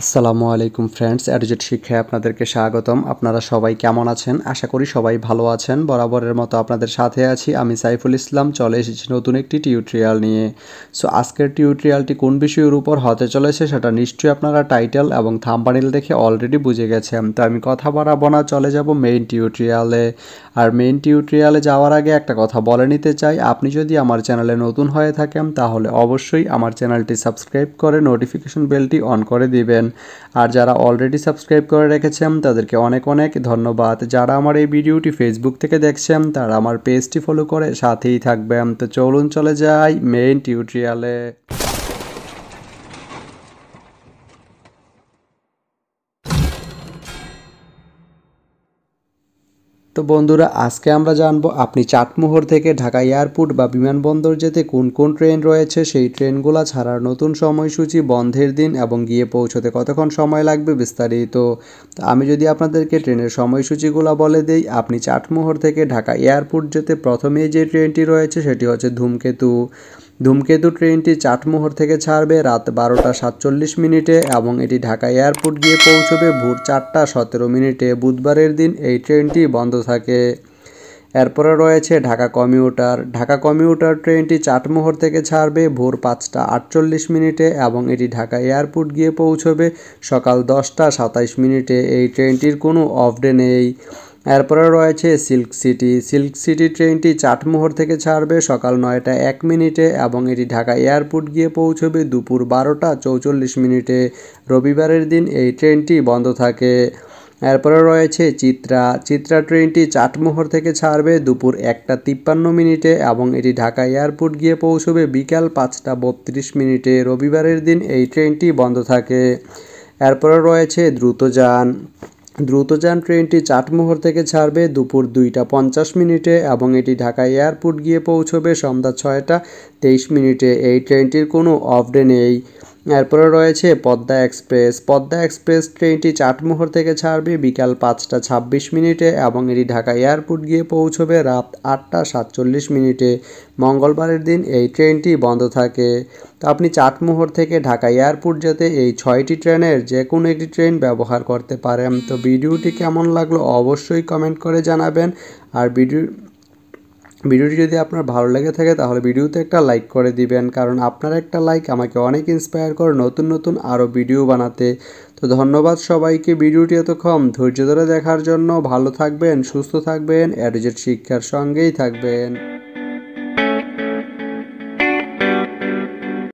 আসসালামু আলাইকুম ফ্রেন্ডস, এডুজেট শিক্ষায় আপনাদেরকে স্বাগতম। আপনারা সবাই কেমন আছেন? আশা করি সবাই ভালো আছেন। বরাবরের মতো আপনাদের সাথে আছি আমি সাইফুল ইসলাম। চলে এসেছি নতুন একটি টিউটোরিয়াল নিয়ে। সো আজকের টিউটোরিয়ালটি কোন বিষয়ের উপর হতে চলেছে সেটা নিশ্চয়ই আপনারা টাইটেল এবং থাম্বনেইল দেখে অলরেডি বুঝে গেছেন। তো আমি কথা বাড়াবো না, চলে যাব মেইন টিউটোরিয়ালে। আর মেইন টিউটোরিয়ালে যাওয়ার আগে একটা কথা বলে নিতে চাই, আপনি যদি আমার চ্যানেলে নতুন হয়ে থাকেন তাহলে অবশ্যই আমার চ্যানেলটি সাবস্ক্রাইব করে নোটিফিকেশন বেলটি অন করে দিবেন। আর যারা অলরেডি সাবস্ক্রাইব করে রেখেছেন তাদেরকে অনেক অনেক ধন্যবাদ। যারা আমার এই ভিডিওটি ফেসবুক থেকে দেখছেন তারা আমার পেজটি ফলো করে সাথেই থাকবেন। তো চলুন চলে যাই মেইন টিউটোরিয়ালে। তো বন্ধুরা, আজকে আমরা জানবো আপনি চাটমোহর থেকে ঢাকা এয়ারপোর্ট বা বিমানবন্দর যেতে কোন কোন ট্রেন রয়েছে, সেই ট্রেনগুলো ছাড়ার নতুন সময়সূচি, বন্ধের দিন এবং গিয়ে পৌঁছতে কতক্ষণ সময় লাগবে বিস্তারিত। তো আমি যদি আপনাদেরকে ট্রেনের সময়সূচিগুলো বলে দেই, আপনি চাটমোহর থেকে ঢাকা এয়ারপোর্ট যেতে প্রথমেই যে ট্রেনটি রয়েছে সেটি হচ্ছে ধূমকেতু ট্রেনটি চাটমোহর থেকে ছাড়বে রাত 12:47 এবং এটি ঢাকা এয়ারপোর্ট গিয়ে পৌঁছবে ভোর 4:17। বুধবারের দিন এই ট্রেনটি বন্ধ থাকে। এরপরে রয়েছে ঢাকা কমিউটার ট্রেনটি চাটমোহর থেকে ছাড়বে ভোর 5:48 এবং এটি ঢাকা এয়ারপোর্ট গিয়ে পৌঁছবে সকাল 10:27। এই ট্রেনটির কোনো অফ ডে নেই। এরপরে রয়েছে সিল্ক সিটি ট্রেনটি চাটমোহর থেকে ছাড়বে সকাল 9:01 এবং এটি ঢাকা এয়ারপোর্ট গিয়ে পৌঁছবে দুপুর 12:44। রবিবারের দিন এই ট্রেনটি বন্ধ থাকে। এরপরে রয়েছে চিত্রা ট্রেনটি চাটমোহর থেকে ছাড়বে দুপুর 1:53 এবং এটি ঢাকা এয়ারপোর্ট গিয়ে পৌঁছবে বিকাল 5:32। রবিবারের দিন এই ট্রেনটি বন্ধ থাকে। এরপরে রয়েছে দ্রুতযান ট্রেনটি চাটমোহর থেকে ছাড়বে দুপুর 2:50 এবং এটি ঢাকা এয়ারপোর্ট গিয়ে পৌঁছবে সন্ধ্যা 6:23। এই ট্রেনটির কোনো অফ ডে নেই। এরপরে রয়েছে পদ্মা এক্সপ্রেস ট্রেনটি চাটমোহর থেকে ছাড়বে বিকাল 5:26 এবং এটি ঢাকা এয়ারপোর্ট গিয়ে পৌঁছবে রাত 8:47। মঙ্গলবারের দিন এই ট্রেনটি বন্ধ থাকে। তো আপনি চাটমোহর থেকে ঢাকা এয়ারপোর্ট যেতে এই 6টি ট্রেনের যে কোনো একটি ট্রেন ব্যবহার করতে পারেন। তো ভিডিওটি কেমন লাগলো অবশ্যই কমেন্ট করে জানাবেন। আর ভিডিওটি যদি আপনার ভালো লেগে থাকে তাহলে ভিডিওতে একটা লাইক করে দিবেন, কারণ আপনার একটা লাইক আমাকে অনেক ইন্সপায়ার করে নতুন নতুন আরও ভিডিও বানাতে। তো ধন্যবাদ সবাইকে ভিডিওটি এতক্ষণ ধৈর্য ধরে দেখার জন্য। ভালো থাকবেন, সুস্থ থাকবেন, এডুজেট শিক্ষার সঙ্গেই থাকবেন।